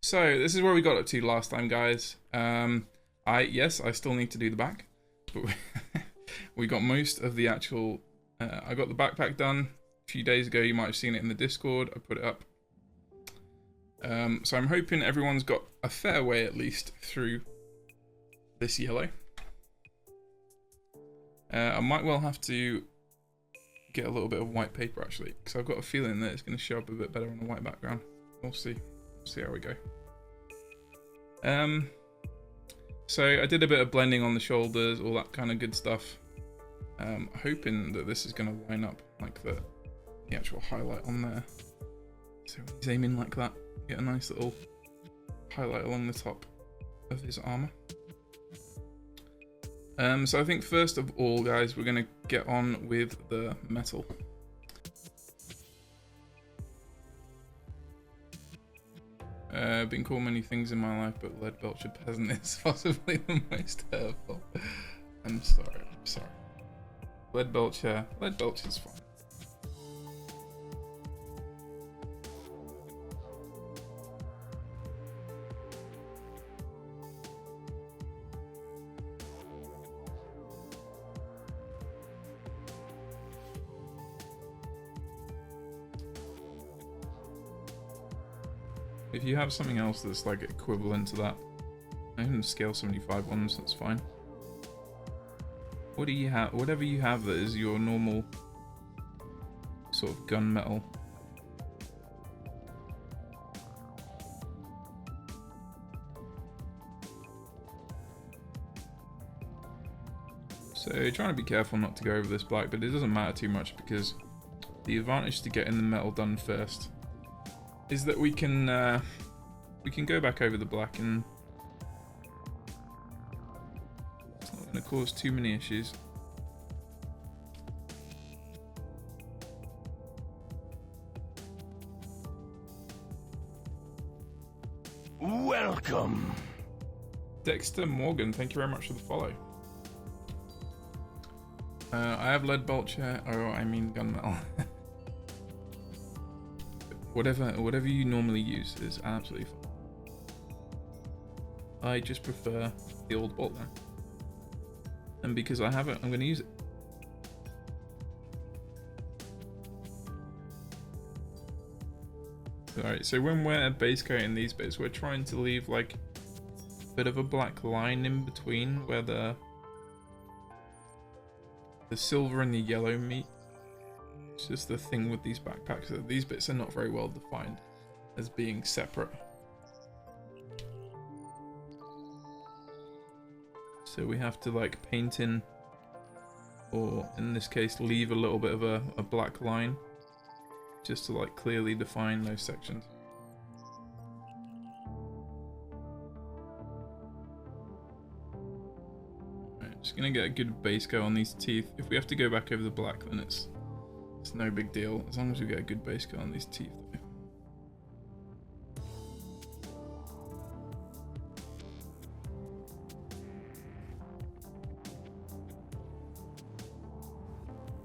So this is where we got up to last time, guys. I still need to do the back, but we got most of the actual. I got the backpack done a few days ago. You might have seen it in the Discord. I put it up. So I'm hoping everyone's got a fair way at least through this yellow. I might well have to get a little bit of white paper actually, because I've got a feeling that it's going to show up a bit better on a white background. We'll see. See how we go. So I did a bit of blending on the shoulders, all that kind of good stuff. Hoping that this is going to line up like the actual highlight on there. So when he's aiming like that, get a nice little highlight along the top of his armor. So I think first of all, guys, we're going to get on with the metal. Been called many things in my life, but lead belcher peasant is possibly the most hurtful. I'm sorry. Lead belcher's fine. If you have something else that's like equivalent to that, I can scale 75 ones, that's fine. What do you have? Whatever you have that is your normal sort of gunmetal. So trying to be careful not to go over this black, but it doesn't matter too much because the advantage to getting the metal done first is that we can go back over the black and it's not going to cause too many issues. Welcome, Dexter Morgan, thank you very much for the follow. I have lead belcher, gunmetal. Whatever you normally use is absolutely fine. I just prefer the old bolt now. And because I have it, I'm going to use it. Alright, so when we're base coating these bits, we're trying to leave like a bit of a black line in between where the silver and the yellow meet. It's just the thing with these backpacks that these bits are not very well defined as being separate. So we have to like paint in, or in this case leave a little bit of a black line just to like clearly define those sections. Right, just gonna get a good base coat on these teeth. If we have to go back over the black, then it's no big deal, as long as we get a good base coat on these teeth.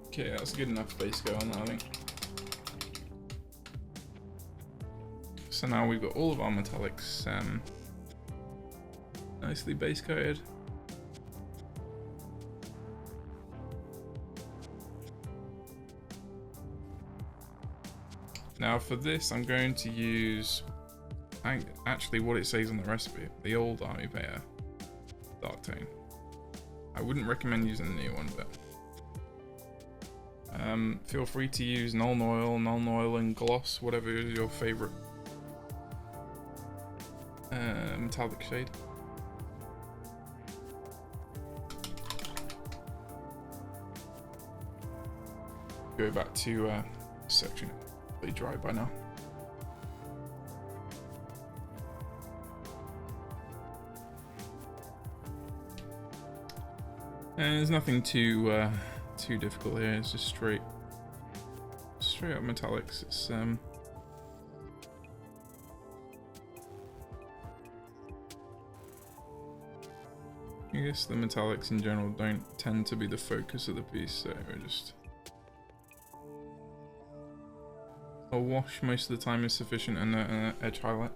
Okay, that's good enough base coat on that, I think. So now we've got all of our metallics nicely base coated. Now for this, I'm going to use actually what it says on the recipe, the old Army Painter dark tone. I wouldn't recommend using the new one, but feel free to use Nuln Oil and Gloss, whatever is your favourite metallic shade. Go back to section. Dry by now. And there's nothing too difficult here. It's just straight up metallics. It's I guess the metallics in general don't tend to be the focus of the piece, so we're just a wash most of the time is sufficient and an edge highlight.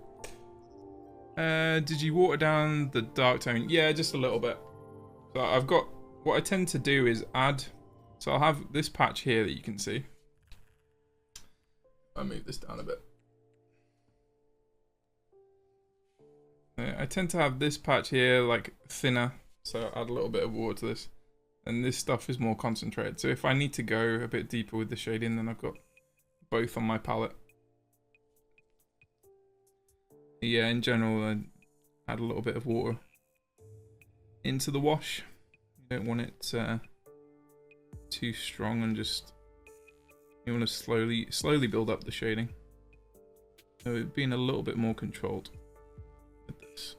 Did you water down the dark tone? Yeah, just a little bit. So I've got, what I tend to do is add, so I'll have this patch here that you can see. I'll move this down a bit. I tend to have this patch here like thinner, so I'll add a little bit of water to this. And this stuff is more concentrated. So if I need to go a bit deeper with the shading, then I've got both on my palette. Yeah, in general, I add a little bit of water into the wash. You don't want it too strong, and just you want to slowly build up the shading. So it being a little bit more controlled with this.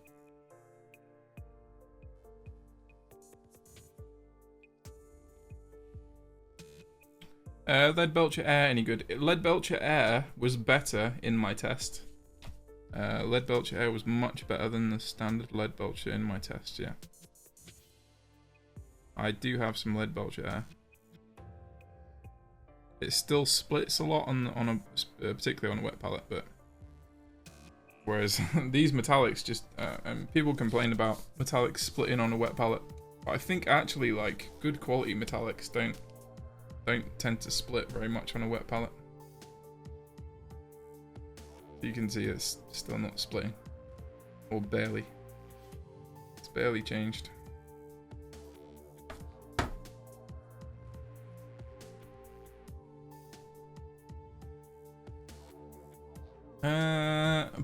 Lead Belcher Air any good? Lead Belcher Air was better in my test. Lead Belcher Air was much better than the standard Lead Belcher in my test, yeah. I do have some Lead Belcher Air. It still splits a lot on a particularly on a wet palette, but whereas these metallics just and people complain about metallics splitting on a wet palette. But I think actually like good quality metallics don't tend to split very much on a wet palette. You can see it's still not splitting, or barely. It's barely changed.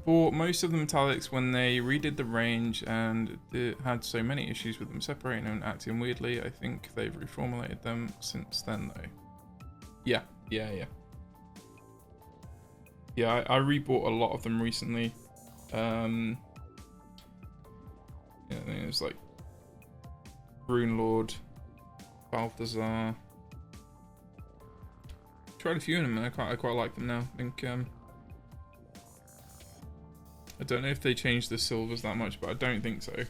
Bought most of the metallics when they redid the range, and it had so many issues with them separating and acting weirdly. I think they've reformulated them since then though. Yeah. Yeah, I rebought a lot of them recently. Yeah, I think it was like Rune Lord, Balthazar. Tried a few of them and I quite like them now. I think I don't know if they changed the silvers that much, but I don't think so. Yeah.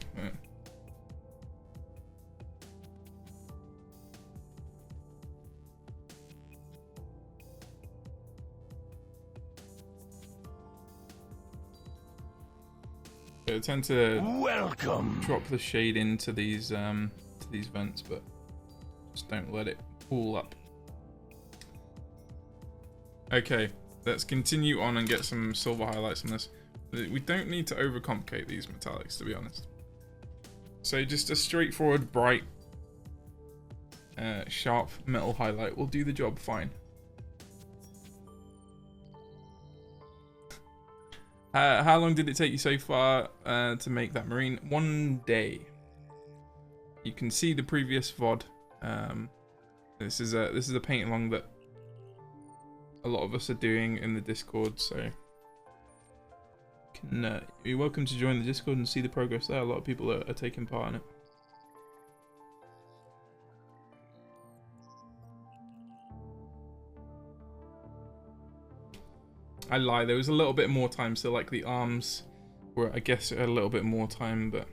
I tend to drop the shade into these vents, but just don't let it pool up. Okay, let's continue on and get some silver highlights on this. We don't need to overcomplicate these metallics, to be honest. So just a straightforward, bright, sharp metal highlight will do the job fine. How long did it take you so far to make that marine? 1 day. You can see the previous VOD. This is a paint along that a lot of us are doing in the Discord, so you're welcome to join the Discord and see the progress there. A lot of people are taking part in it. I lie, there was a little bit more time, so like the arms were, I guess, a little bit more time, but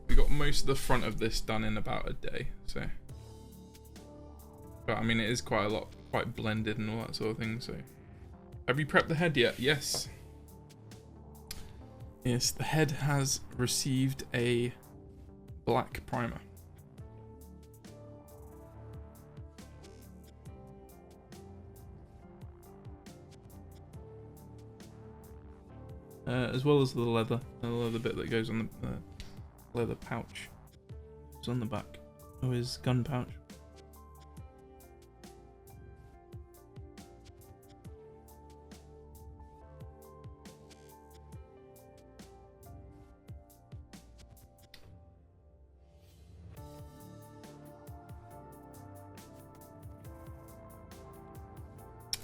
we got most of the front of this done in about a day, so. But I mean, it is quite a lot, quite blended and all that sort of thing, so. Have you prepped the head yet? Yes. Yes, the head has received a black primer. As well as the leather bit that goes on the leather pouch. It's on the back of his gun pouch.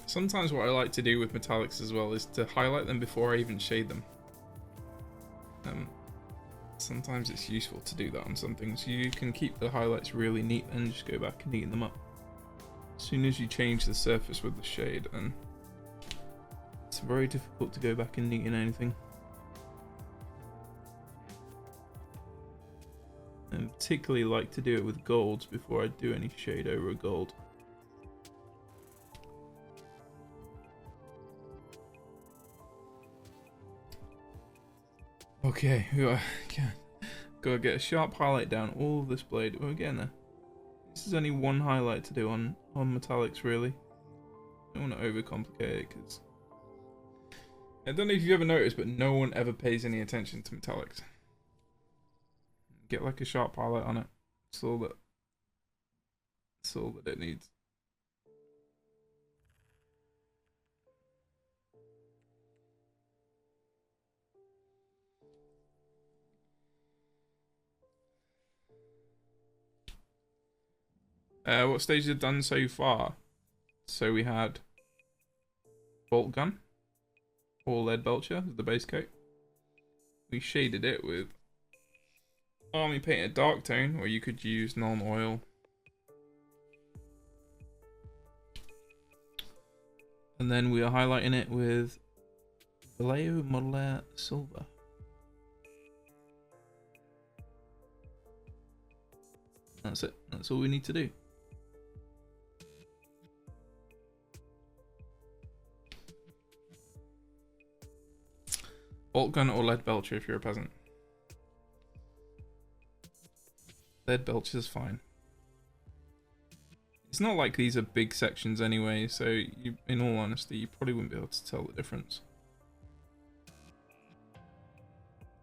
Sometimes what I like to do with metallics as well is to highlight them before I even shade them. Sometimes it's useful to do that on some things. You can keep the highlights really neat and just go back and neaten them up. As soon as you change the surface with the shade, and it's very difficult to go back and neaten anything. And particularly like to do it with golds before I do any shade over a gold. Okay, gotta get a sharp highlight down all of this blade. We're getting there. This is only one highlight to do on metallics, really. I don't want to overcomplicate it, because I don't know if you've ever noticed, but no one ever pays any attention to metallics. Get like a sharp highlight on it. That's all that it needs. What stages have done so far? So we had bolt gun, or lead belcher, the base coat. We shaded it with army painted dark tone, or you could use non-oil. And then we are highlighting it with Vallejo Modeler Silver. That's it. That's all we need to do. Bolt gun or lead belcher if you're a peasant. Lead belcher's fine. It's not like these are big sections anyway, so you, in all honesty, you probably wouldn't be able to tell the difference.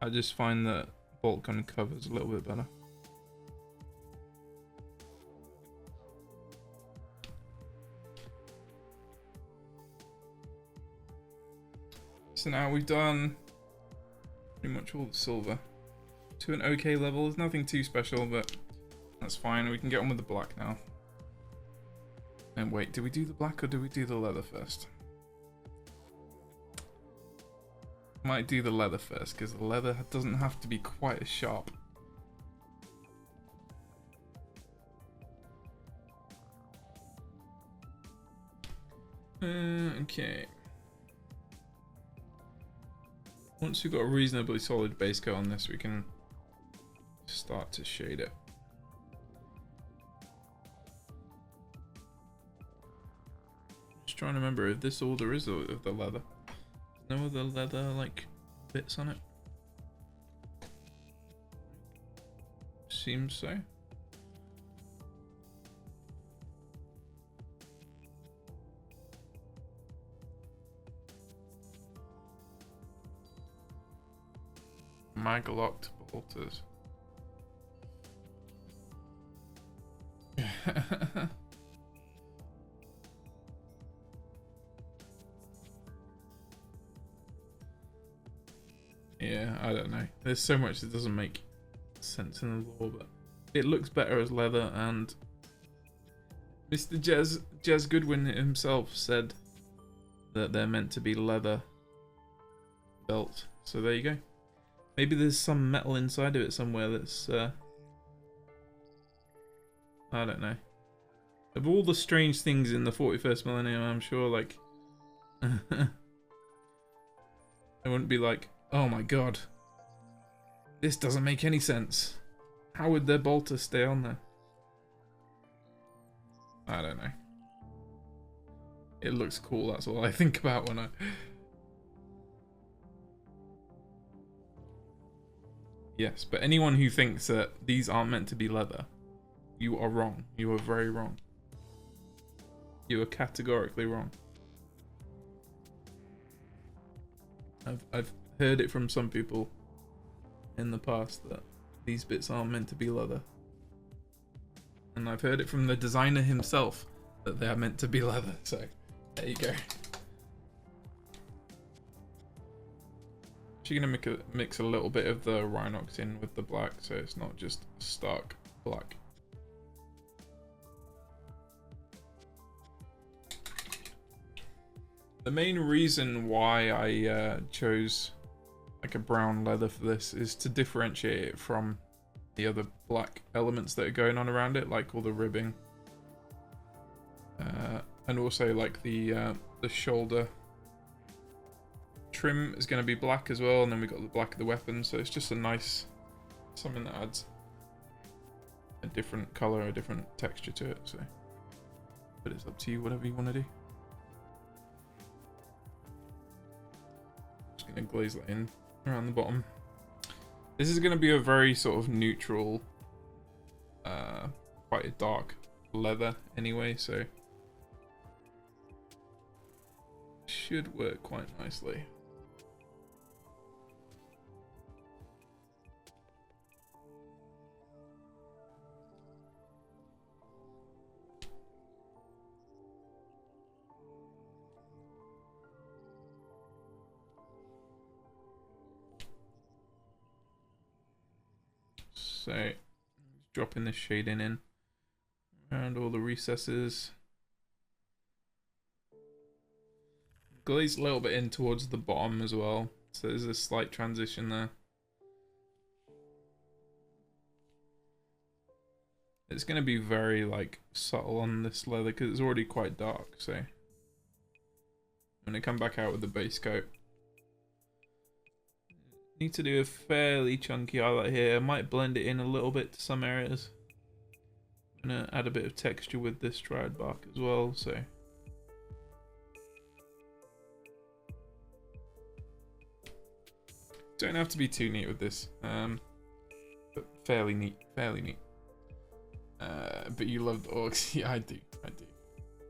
I just find that bolt gun covers a little bit better. So now we've done pretty much all the silver to an okay level. There's nothing too special, but that's fine. We can get on with the black now. And wait, do we do the black or do we do the leather first? Might do the leather first, because the leather doesn't have to be quite as sharp. Okay. Once we've got a reasonably solid base coat on this, we can start to shade it. Just trying to remember if this all there is of the leather. No other leather like bits on it. Seems so. Mag-locked bolters. Yeah, I don't know. There's so much that doesn't make sense in the lore, but it looks better as leather, and Mr. Jez Goodwin himself said that they're meant to be leather belts. So there you go. Maybe there's some metal inside of it somewhere that's I don't know. Of all the strange things in the 41st millennium, I'm sure like I wouldn't be like, oh my god, this doesn't make any sense. How would their bolter stay on there? I don't know. It looks cool, that's all I think about when I... Yes, but anyone who thinks that these aren't meant to be leather, you are wrong. You are very wrong. You are categorically wrong. I've heard it from some people in the past that these bits aren't meant to be leather. And I've heard it from the designer himself that they are meant to be leather, so there you go. Actually gonna mix a little bit of the Rhinox in with the black, so it's not just stark black. The main reason why I chose like a brown leather for this is to differentiate it from the other black elements that are going on around it, like all the ribbing, and also like the shoulder trim is going to be black as well, and then we got the black of the weapon, so it's just a nice something that adds a different color, a different texture to it. So, but it's up to you, whatever you want to do. Just going to glaze that in around the bottom. This is going to be a very sort of neutral, quite a dark leather anyway, so should work quite nicely. So, dropping this shading in around all the recesses. Glaze a little bit in towards the bottom as well, so there's a slight transition there. It's going to be very like subtle on this leather because it's already quite dark, so I'm going to come back out with the base coat. Need to do a fairly chunky highlight here. I might blend it in a little bit to some areas. I'm going to add a bit of texture with this dried bark as well, so don't have to be too neat with this, but fairly neat, but you love the orcs. Yeah, I do.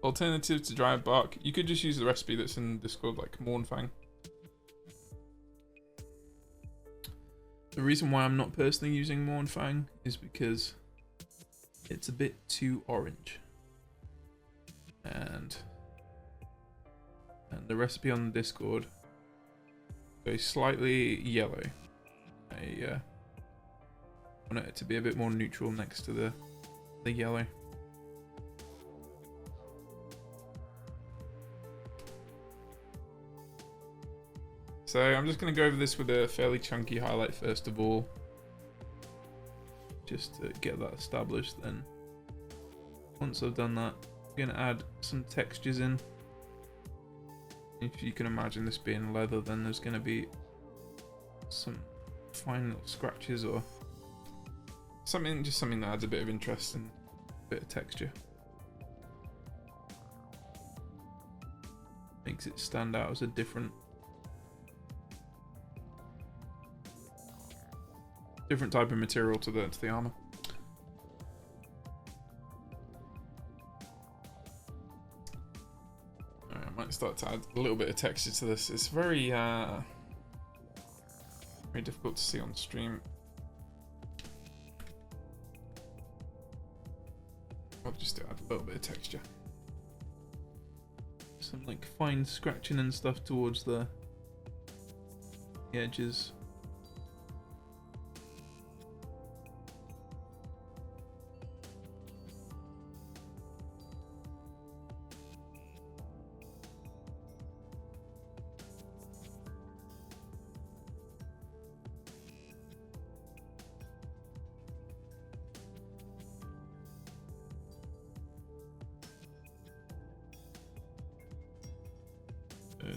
Alternative to dried bark, you could just use the recipe that's in Discord, like Mournfang. The reason why I'm not personally using Mournfang is because it's a bit too orange, and the recipe on the Discord goes slightly yellow. I want it to be a bit more neutral next to the yellow. So I'm just going to go over this with a fairly chunky highlight first of all, just to get that established. Then once I've done that, I'm going to add some textures in. If you can imagine this being leather, then there's going to be some fine little scratches or something, just something that adds a bit of interest and a bit of texture. Makes it stand out as a different type of material to the armor. Alright, I might start to add a little bit of texture to this. It's very difficult to see on stream. I'll just add a little bit of texture. Some like fine scratching and stuff towards the edges.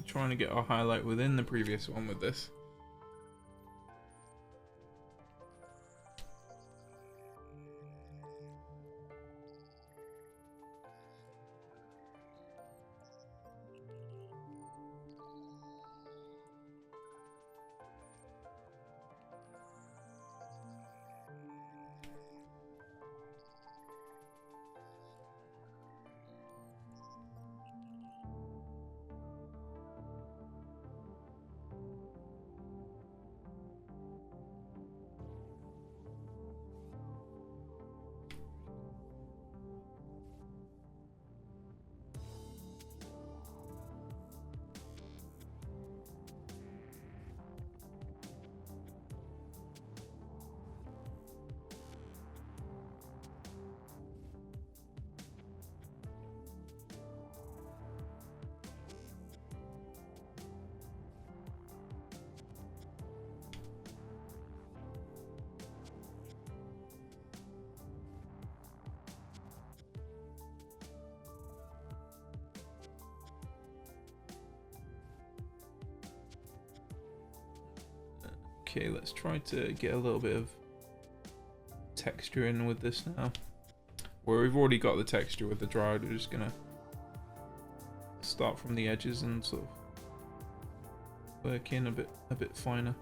Trying to get our highlight within the previous one with this. Okay, let's try to get a little bit of texture in with this now. Where we've already got the texture with the dried, we're just gonna start from the edges and sort of work in a bit finer.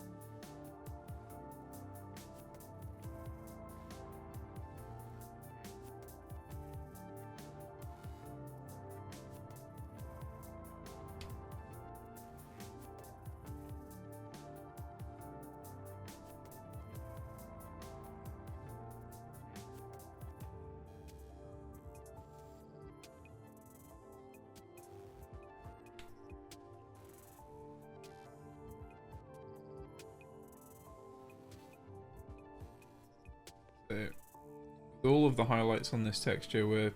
with all of the highlights on this texture, we're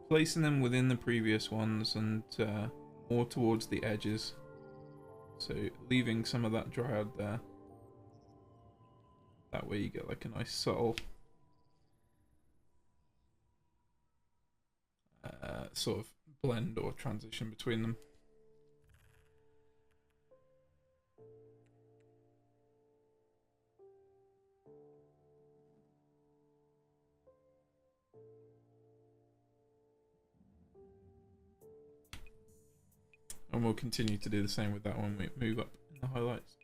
placing them within the previous ones and more towards the edges. So leaving some of that dry out there. That way you get like a nice subtle sort of blend or transition between them. And we'll continue to do the same with that when we move up in the highlights.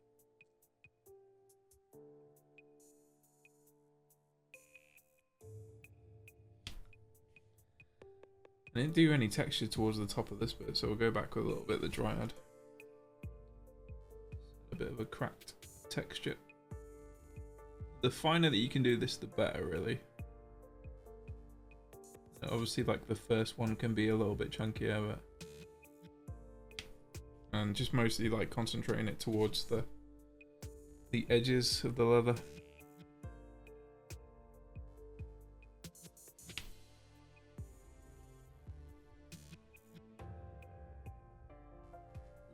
I didn't do any texture towards the top of this bit, so we'll go back with a little bit of the dryad. A bit of a cracked texture. The finer that you can do this, the better, really. Obviously, like the first one can be a little bit chunkier, but and just mostly like concentrating it towards the edges of the leather.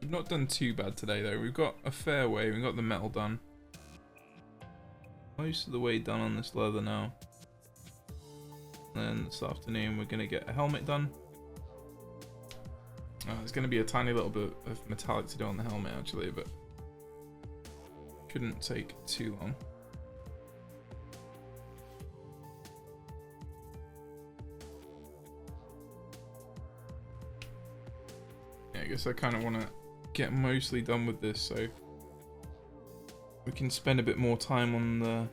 We've not done too bad today though. We've got a fair way. We've got the metal done. Most of the way done on this leather now. And then this afternoon we're gonna get a helmet done. There's going to be a tiny little bit of metallic to do on the helmet actually, but shouldn't take too long. Yeah, I guess I kind of want to get mostly done with this so we can spend a bit more time on the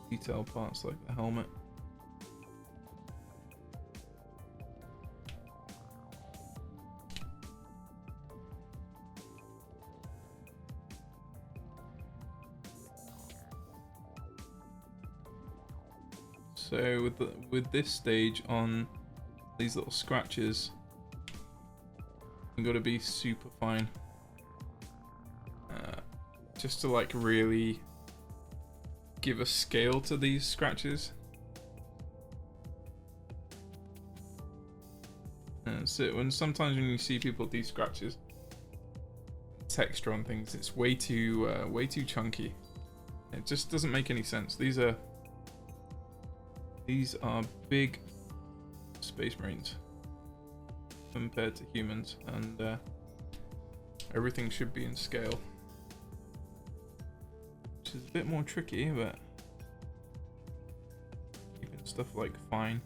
detail parts like the helmet. So with this stage on these little scratches, you've got to be super fine, just to like really give a scale to these scratches. So sometimes when you see people do scratches, texture on things, it's way too chunky. It just doesn't make any sense. These are big space marines compared to humans, and everything should be in scale, which is a bit more tricky, but keeping stuff like fine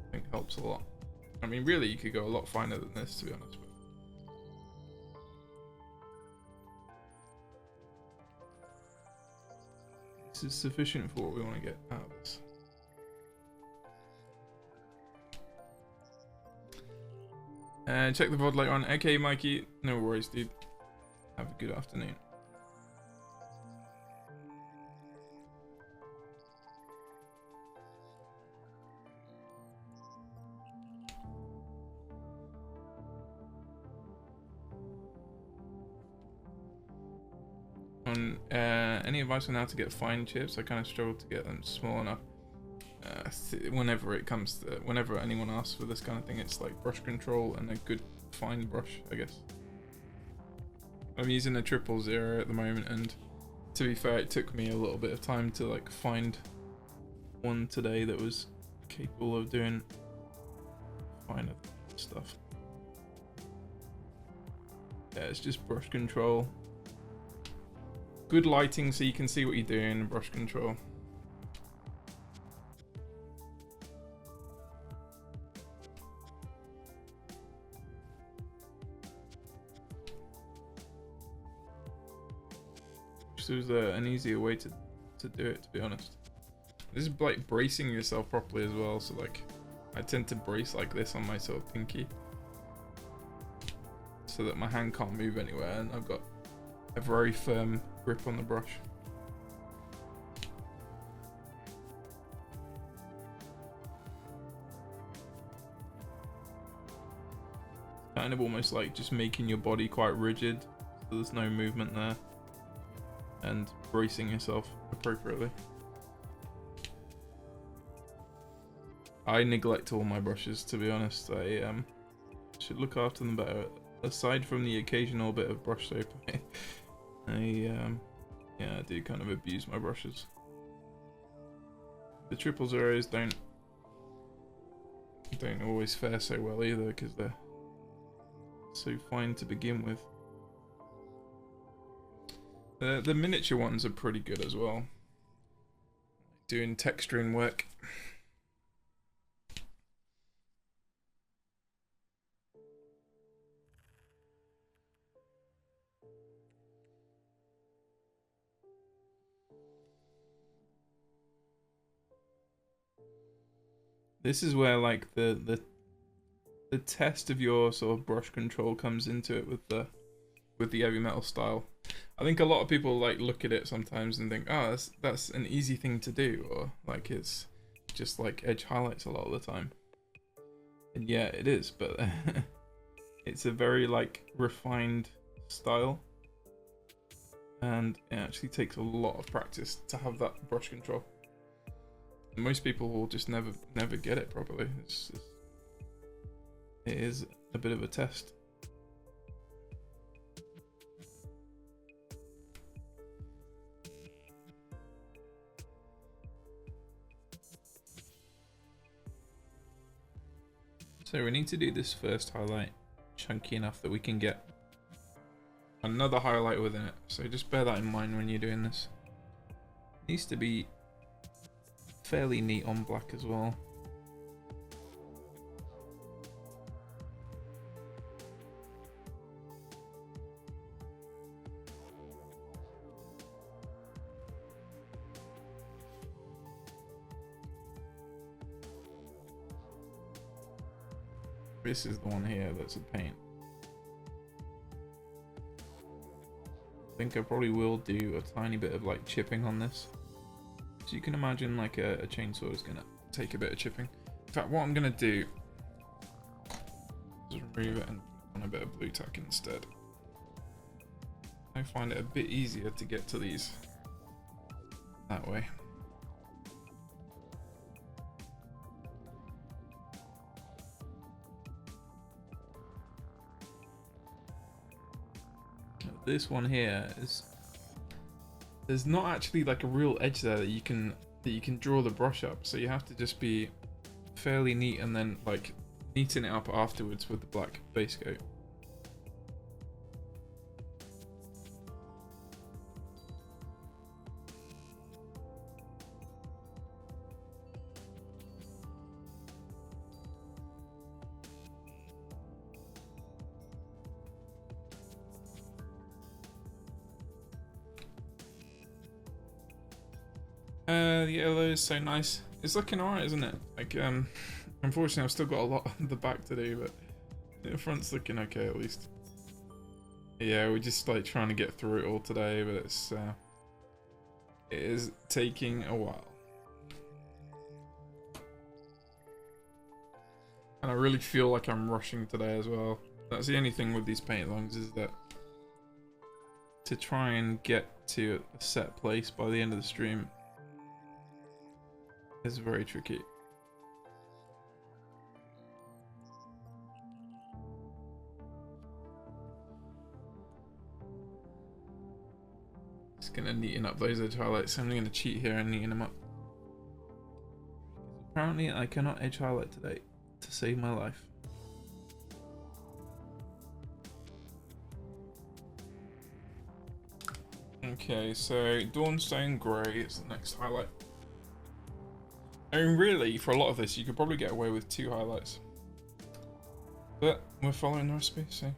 I think helps a lot. I mean, really, you could go a lot finer than this, to be honest. This is sufficient for what we want to get out of this. And check the VOD later on. Okay, Mikey. No worries, dude. Have a good afternoon. On any advice on how to get fine chips? I kind of struggle to get them small enough. Whenever anyone asks for this kind of thing, it's like brush control and a good fine brush, I guess. I'm using a 000 at the moment, and to be fair, it took me a little bit of time to like find one today that was capable of doing finer stuff. Yeah, it's just brush control. Good lighting so you can see what you're doing, brush control. So there's an easier way to do it, to be honest. This is like bracing yourself properly as well, so like I tend to brace like this on my sort of pinky so that my hand can't move anywhere, and I've got a very firm grip on the brush. Kind of almost like just making your body quite rigid, so there's no movement there. and bracing yourself appropriately. I neglect all my brushes, to be honest. I should look after them better. Aside from the occasional bit of brush soap, I do kind of abuse my brushes. The 000s don't always fare so well either, because they're so fine to begin with. The miniature ones are pretty good as well. Doing texturing work. This is where like the test of your sort of brush control comes into it with the heavy metal style. I think a lot of people like look at it sometimes and think, oh, that's an easy thing to do, or like it's just like edge highlights a lot of the time. And yeah, it is, but it's a very like refined style, and it actually takes a lot of practice to have that brush control. Most people will just never get it properly. It is a bit of a test. So we need to do this first highlight chunky enough that we can get another highlight within it. So just bear that in mind when you're doing this. It needs to be fairly neat on black as well. This is the one here that's a pain. I think I probably will do a tiny bit of like chipping on this. So you can imagine like a chainsaw is gonna take a bit of chipping. In fact, what I'm gonna do is remove it and put on a bit of blue tack instead. I find it a bit easier to get to these that way. This one here is, there's not actually like a real edge there that you can draw the brush up, so you have to just be fairly neat and then like neaten it up afterwards with the black base coat. The yellow is so nice. It's looking alright, isn't it? Like, unfortunately I've still got a lot of the back to do, but the front's looking okay at least. Yeah, we're just like trying to get through it all today, but it is taking a while. And I really feel like I'm rushing today as well. That's the only thing with these paint longs, is that to try and get to a set place by the end of the stream is very tricky. Just gonna neaten up those edge highlights. I'm gonna cheat here and neaten them up. Apparently I cannot edge highlight today to save my life. Okay, so Dawnstone Grey is the next highlight. I mean, really, for a lot of this, you could probably get away with 2 highlights. But we're following the recipe, so.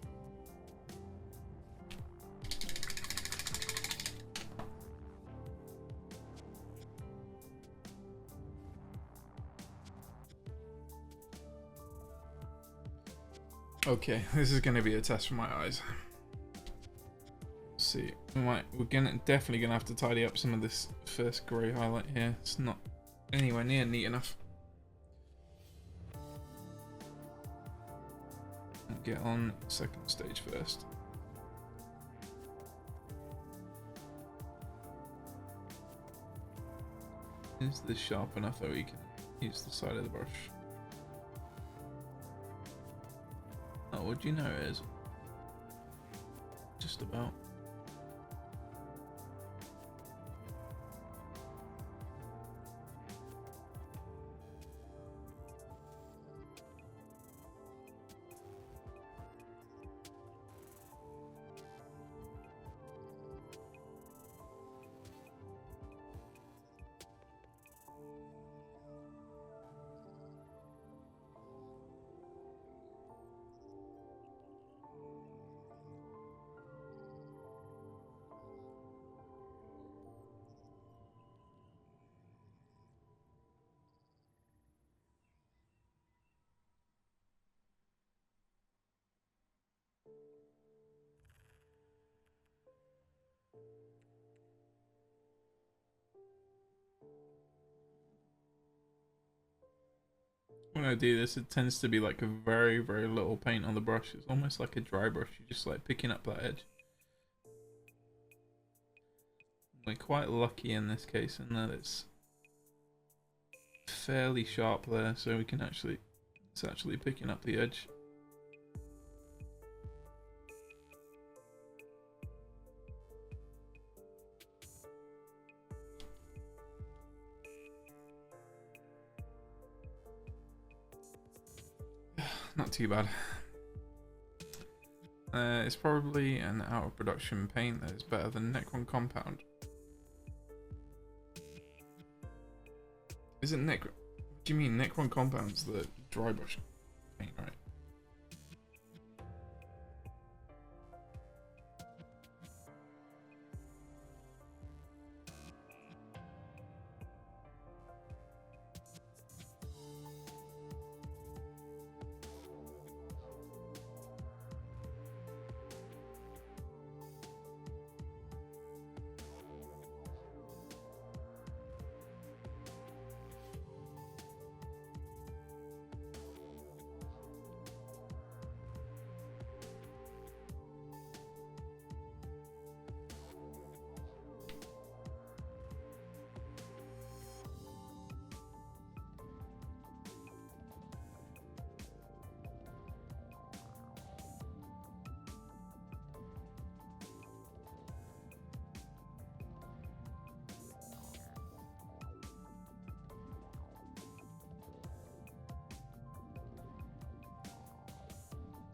Okay, this is going to be a test for my eyes. Let's see, we're definitely gonna have to tidy up some of this first grey highlight here. It's not anywhere near neat enough. Get on second stage first. Is this sharp enough that we can use the side of the brush? Oh, what do you know it is? Just about. When I do this, it tends to be like a very, very little paint on the brush. It's almost like a dry brush. You're just like picking up that edge. We're quite lucky in this case in that it's fairly sharp there, so we can it's actually picking up the edge. Not too bad. It's probably an out of production paint that is better than Necron Compound. Isn't Necron? What do you mean Necron Compound's the dry brush paint, right?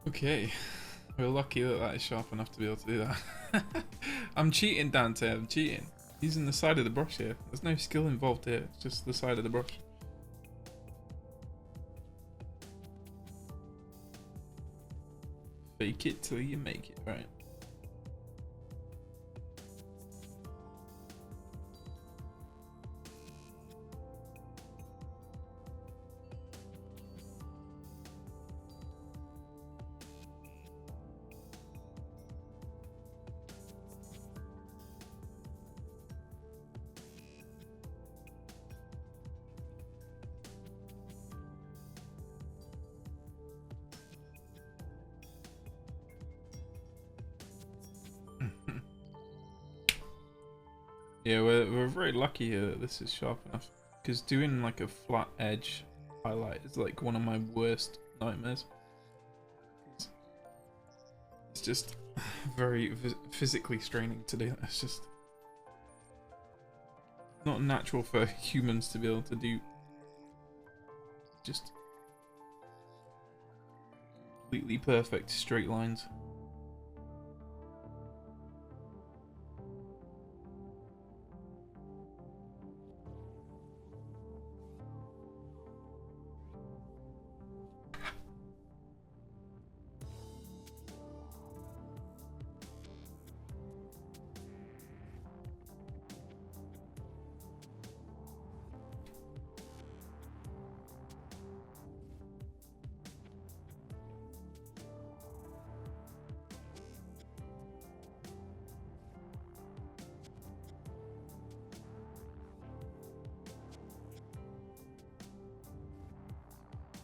Okay, we're lucky that that is sharp enough to be able to do that. I'm cheating, Dante, I'm cheating. Using the side of the brush here. There's no skill involved here, it's just the side of the brush. Fake it till you make it, right? Yeah, we're very lucky here that this is sharp enough, because doing like a flat edge highlight is like one of my worst nightmares. It's just very physically straining to do that. It's just not natural for humans to be able to do just completely perfect straight lines.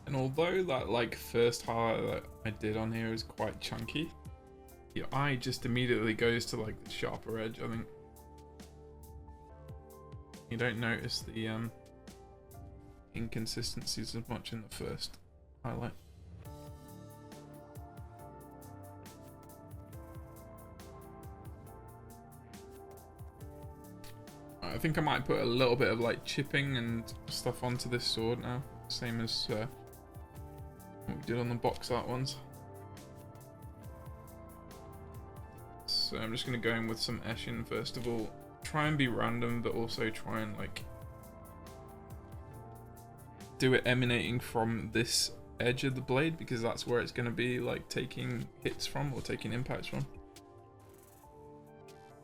And although that like first highlight that I did on here is quite chunky, your eye just immediately goes to like the sharper edge. I think you don't notice the inconsistencies as much in the first highlight. I think I might put a little bit of like chipping and stuff onto this sword now, same as what we did on the box art ones. So I'm just going to go in with some Eshin first of all. Try and be random, but also try and like do it emanating from this edge of the blade, because that's where it's going to be like taking hits from, or taking impacts from,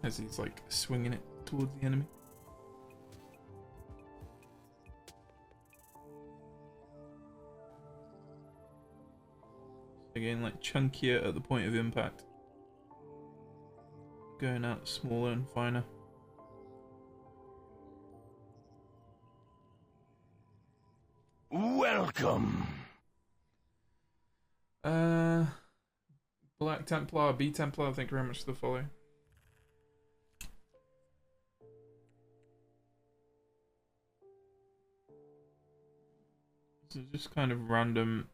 as he's like swinging it towards the enemy. Again, like chunkier at the point of impact, going out smaller and finer. Welcome. Black Templar, B Templar, thank you very much for the follow. So just kind of random,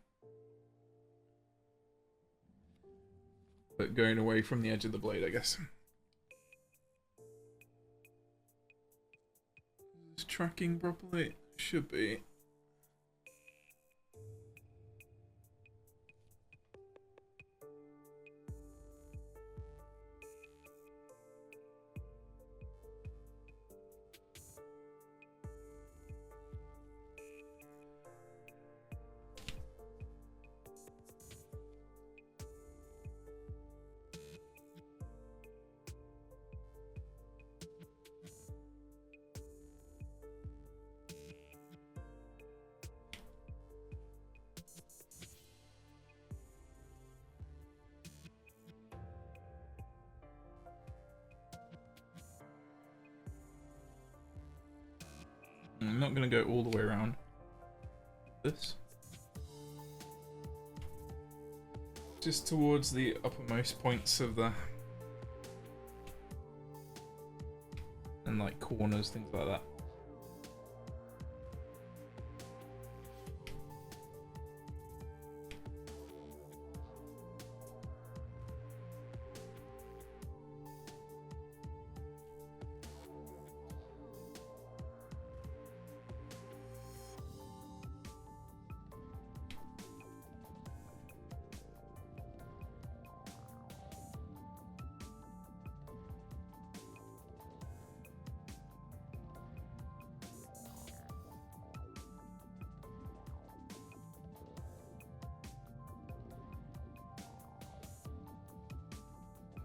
but going away from the edge of the blade, I guess. Is tracking properly? Should be. I'm not going to go all the way around this. Just towards the uppermost points of the... and like corners, things like that.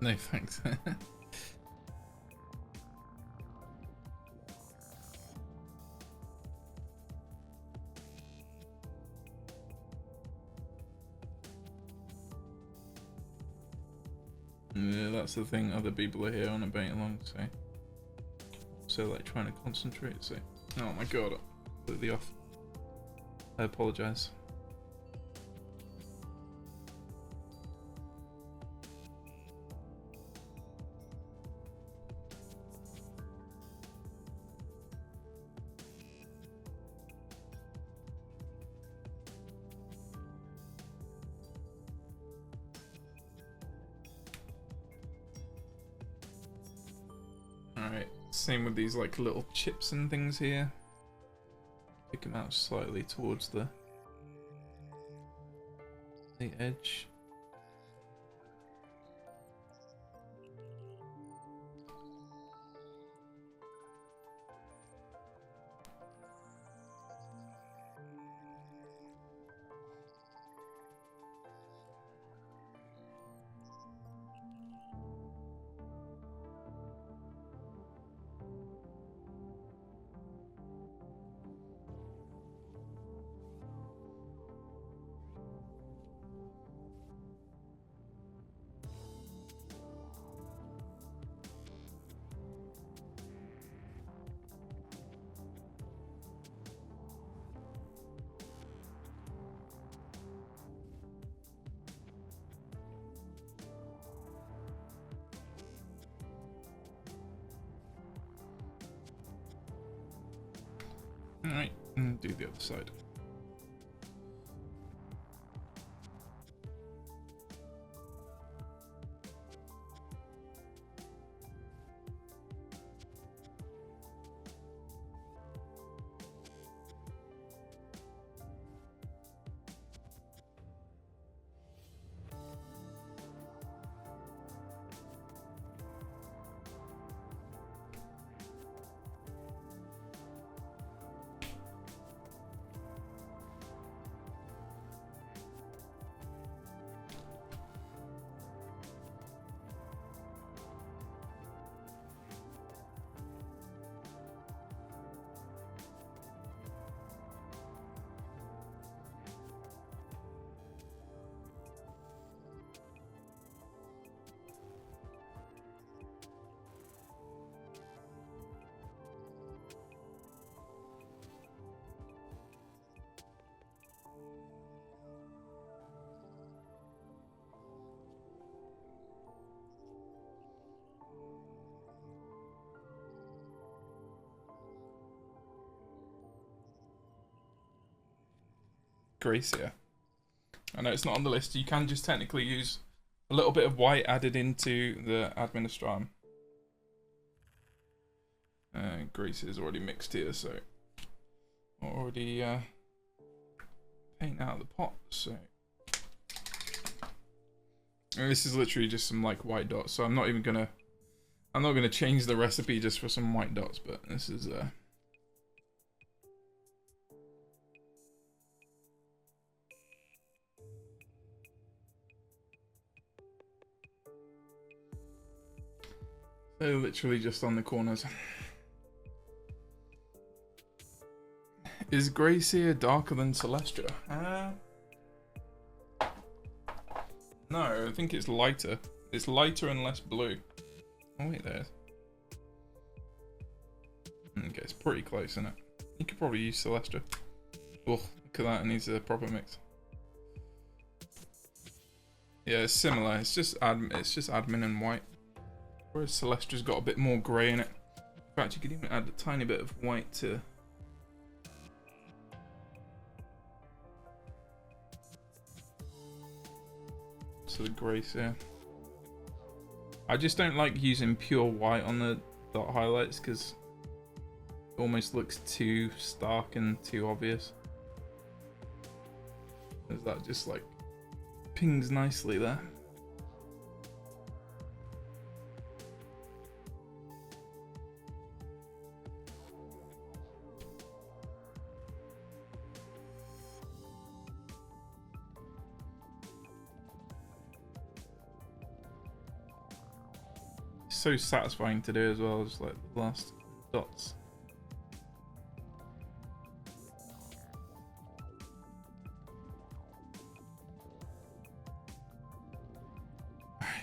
No thanks. Yeah, that's the thing, other people are here on a bait along, so like trying to concentrate, so oh my god, I'm completely off. I apologise. Alright, same with these like little chips and things here. Pick them out slightly towards the edge. Alright, and do the other side. Gracia. I know it's not on the list. You can just technically use a little bit of white added into the Administratum. Gracia is already mixed here, so already paint out the pot. So and this is literally just some like white dots. So I'm not gonna change the recipe just for some white dots. But this is they're literally just on the corners. Is Gracia darker than Celestia? No, I think it's lighter. It's lighter and less blue. Oh wait, there. Okay, it's pretty close, isn't it? You could probably use Celestia. Oh, look at that, it needs a proper mix. Yeah, it's similar. It's just admin and white. Whereas Celestia's got a bit more grey in it. In fact, you could even add a tiny bit of white to... the Gracia. I just don't like using pure white on the dot highlights because it almost looks too stark and too obvious. As that just like pings nicely there. So satisfying to do as well, just like the last dots.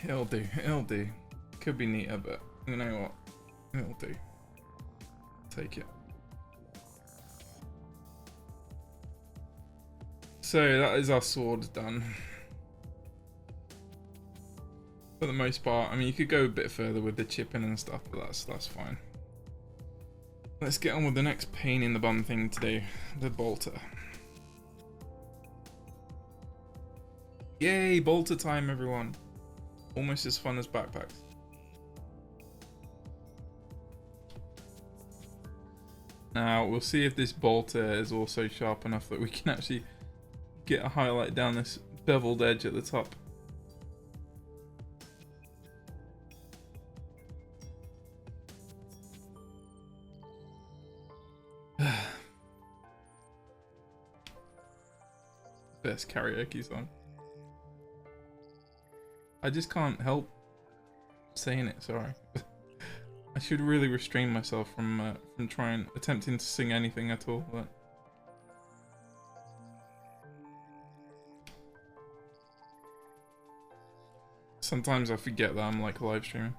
It'll do, it'll do. Could be neater, but you know what? It'll do. Take it. So that is our sword done. For the most part, I mean, you could go a bit further with the chipping and stuff, but that's fine. Let's get on with the next pain in the bum thing today, the bolter. Yay, bolter time, everyone! Almost as fun as backpacks. Now, we'll see if this bolter is also sharp enough that we can actually get a highlight down this beveled edge at the top. Best karaoke song. I just can't help saying it, sorry. I should really restrain myself from attempting to sing anything at all. But sometimes I forget that I'm like live streaming.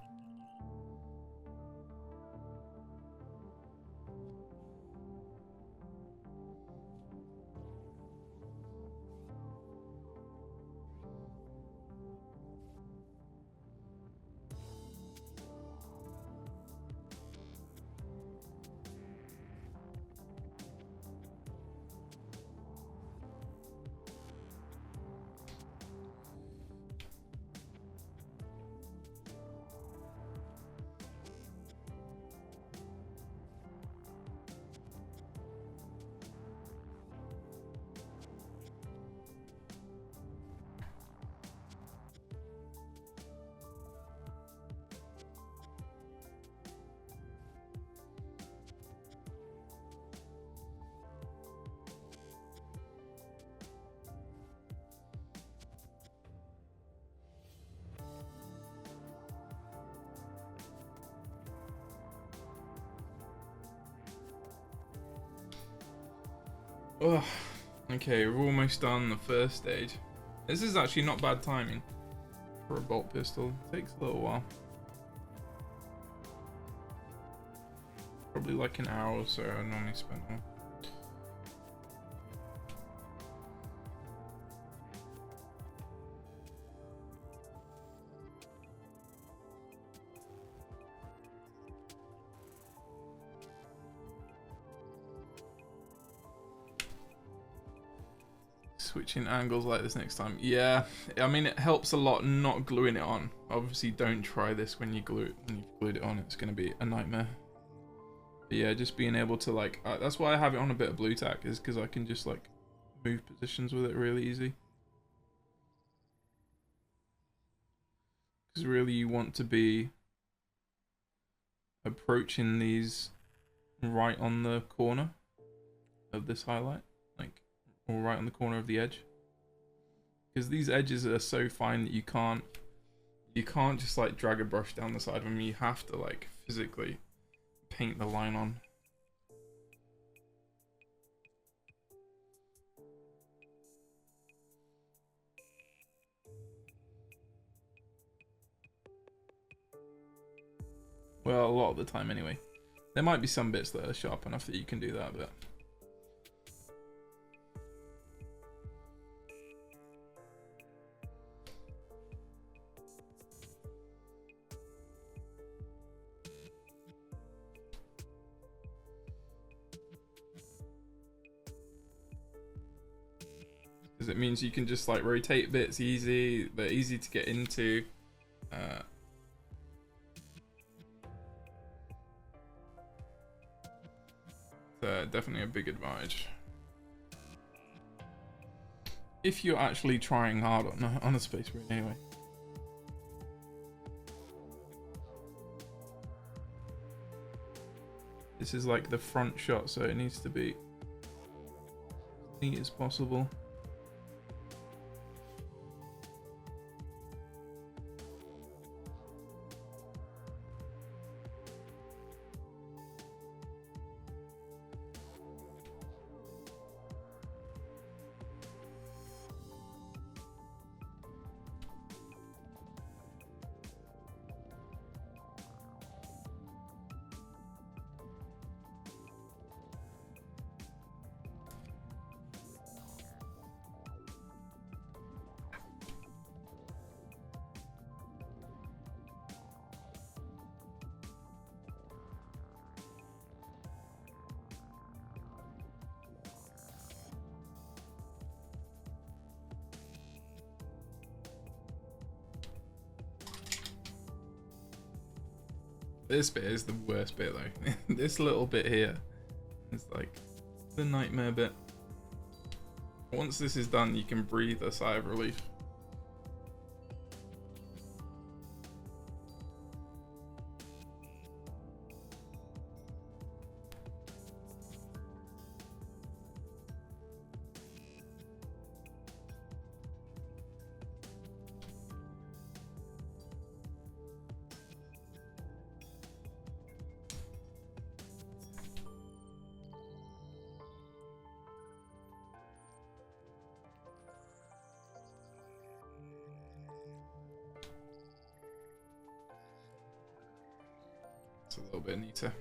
Ugh. Okay, we're almost done the first stage. This is actually not bad timing for a bolt pistol. It takes a little while. Probably like an hour or so I normally spend on. Switching angles like this next time. Yeah, I mean it helps a lot not gluing it on. Obviously don't try this when you've glued it on, it's going to be a nightmare. But yeah, just being able to like, that's why I have it on a bit of blue tack, is because I can just like move positions with it really easy. Because really you want to be approaching these right on the corner of this highlight, like, or right on the corner of the edge. Because these edges are so fine that you can't just like drag a brush down the side of them. You have to like physically paint the line on. Well, a lot of the time anyway. There might be some bits that are sharp enough that you can do that, but because it means you can just like rotate bits easy. They're easy to get into. Definitely a big advantage if you're actually trying hard on a space marine anyway. This is like the front shot, so it needs to be as neat as possible. This bit is the worst bit though. This little bit here is like the nightmare bit. Once this is done, you can breathe a sigh of relief. A little bit neater.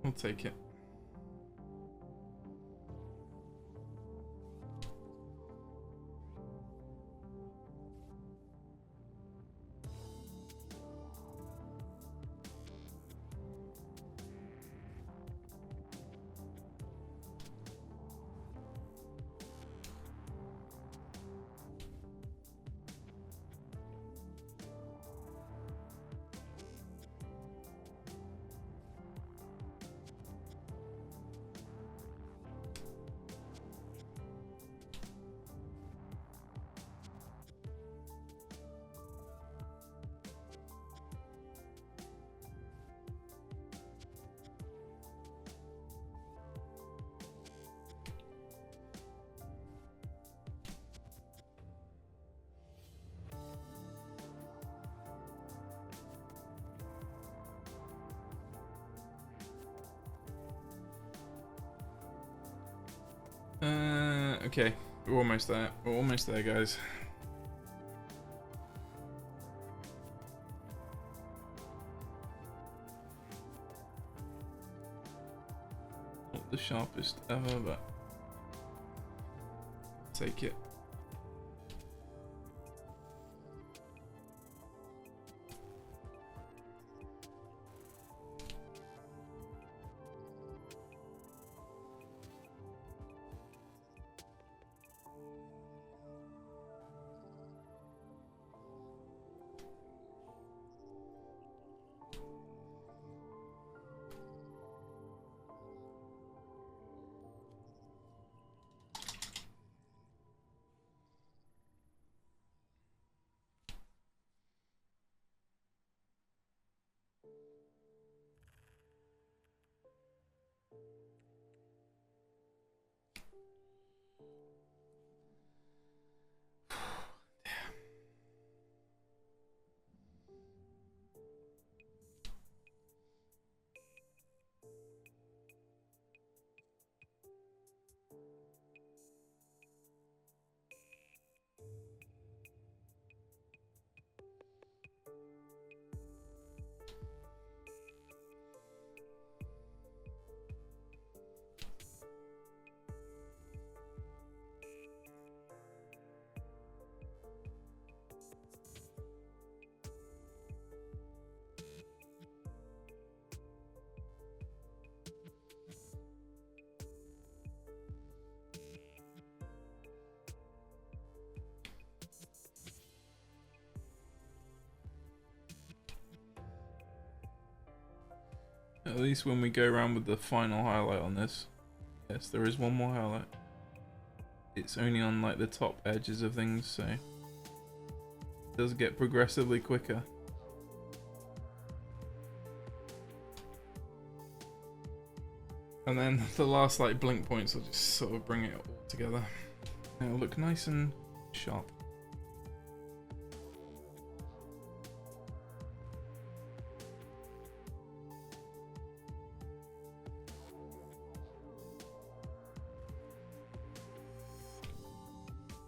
I'll take it. Okay, we're almost there. We're almost there, guys. Not the sharpest ever, but take it. At least when we go around with the final highlight on this, yes, there is one more highlight. It's only on like the top edges of things, so it does get progressively quicker. And then the last like blink points will just sort of bring it all together. It'll look nice and sharp.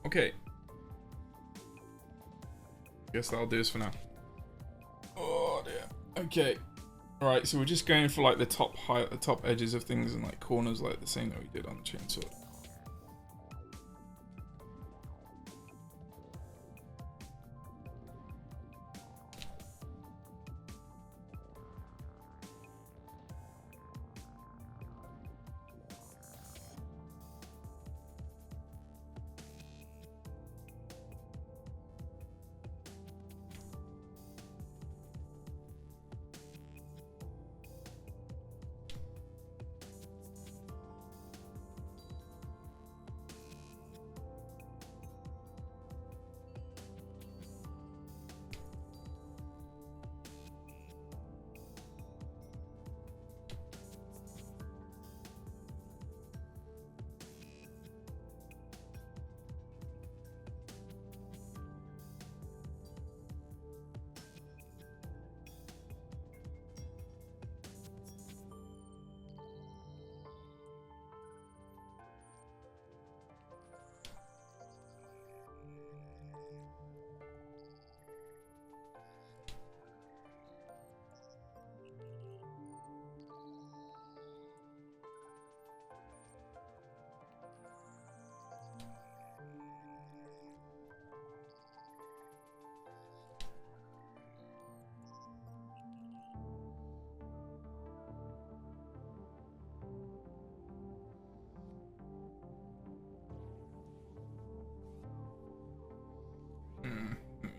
Okay. Guess that'll do us for now. Oh dear. Okay. Alright, so we're just going for like the top edges of things and like corners, like the same that we did on the chainsaw.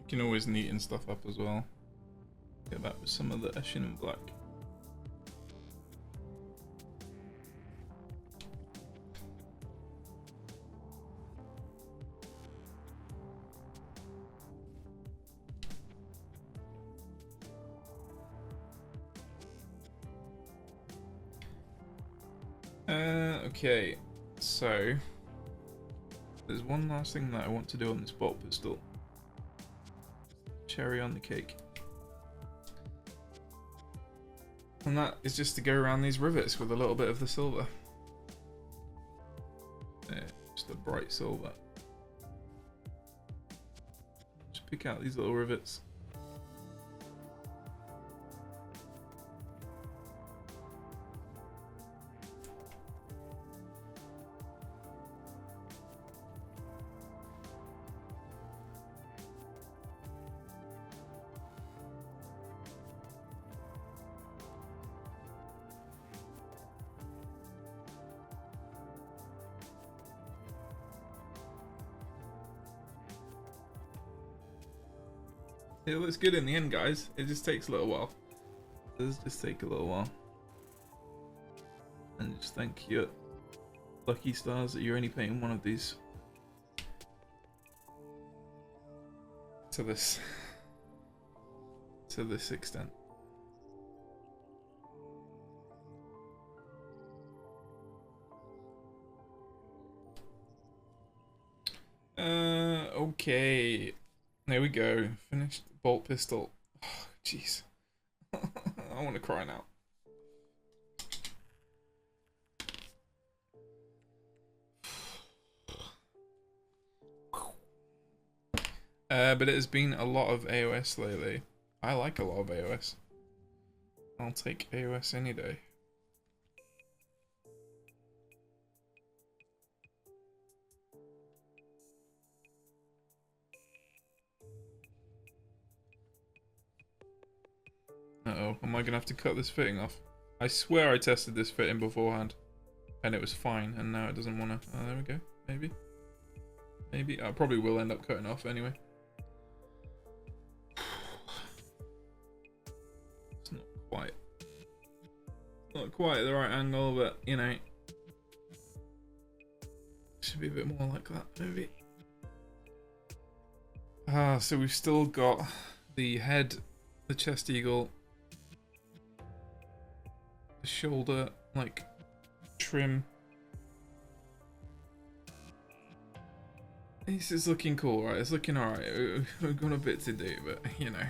You can always neaten stuff up as well. Get that with some of the Eshin and black. Okay, so there's one last thing that I want to do on this bolt pistol. Cherry on the cake. And that is just to go around these rivets with a little bit of the silver. Just a bright silver. Just pick out these little rivets. It looks good in the end, guys. It just takes a little while. It does just take a little while. And just thank your lucky stars that you're only painting one of these. To this extent. Okay. There we go. Finished bolt pistol. Oh, jeez. I want to cry now. But it has been a lot of AOS lately. I like a lot of AOS. I'll take AOS any day. Uh-oh, am I gonna have to cut this fitting off? I swear I tested this fitting beforehand, and it was fine, and now it doesn't wanna... Oh, there we go. Maybe. Maybe. I probably will end up cutting off anyway. It's not quite the right angle, but, you know. Should be a bit more like that, maybe. So we've still got the head, the chest eagle, the shoulder, like, trim. This is looking cool, right? It's looking alright. We've got a bit to do, but, you know.